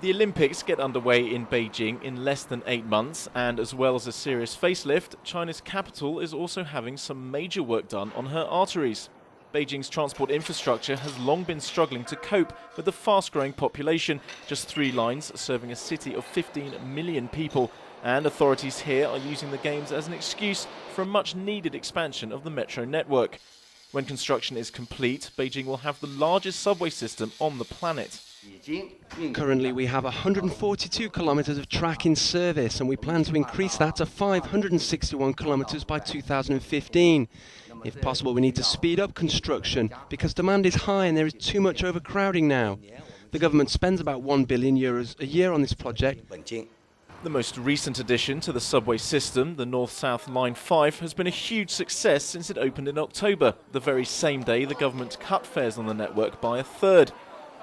The Olympics get underway in Beijing in less than 8 months, and as well as a serious facelift, China's capital is also having some major work done on her arteries. Beijing's transport infrastructure has long been struggling to cope with the fast-growing population, just 3 lines serving a city of 15 million people, and authorities here are using the Games as an excuse for a much-needed expansion of the metro network. When construction is complete, Beijing will have the largest subway system on the planet. Currently we have 142 kilometres of track in service, and we plan to increase that to 561 kilometres by 2015. If possible, we need to speed up construction because demand is high and there is too much overcrowding now. The government spends about €1 billion a year on this project. The most recent addition to the subway system, the North-South Line 5, has been a huge success since it opened in October, the very same day the government cut fares on the network by a third.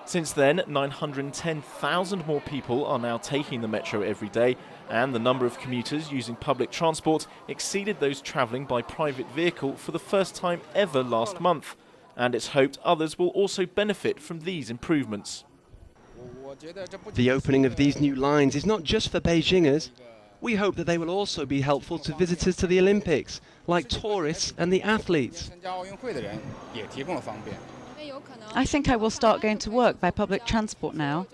Since then, 910,000 more people are now taking the metro every day, and the number of commuters using public transport exceeded those travelling by private vehicle for the first time ever last month. And it's hoped others will also benefit from these improvements. The opening of these new lines is not just for Beijingers. We hope that they will also be helpful to visitors to the Olympics, like tourists and the athletes. I think I will start going to work by public transport now.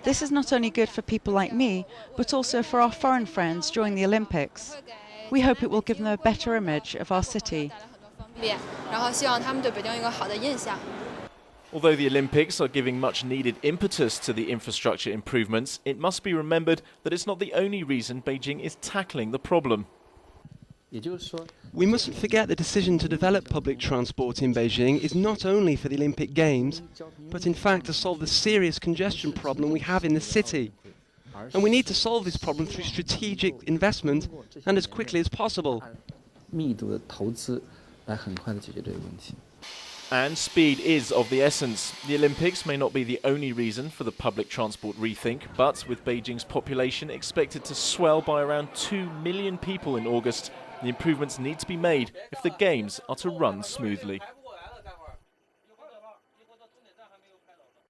This is not only good for people like me, but also for our foreign friends during the Olympics. We hope it will give them a better image of our city. Although the Olympics are giving much needed impetus to the infrastructure improvements, it must be remembered that it's not the only reason Beijing is tackling the problem. We mustn't forget the decision to develop public transport in Beijing is not only for the Olympic Games, but in fact to solve the serious congestion problem we have in the city. And we need to solve this problem through strategic investment and as quickly as possible. And speed is of the essence. The Olympics may not be the only reason for the public transport rethink, but with Beijing's population expected to swell by around 2 million people in August, the improvements need to be made if the Games are to run smoothly.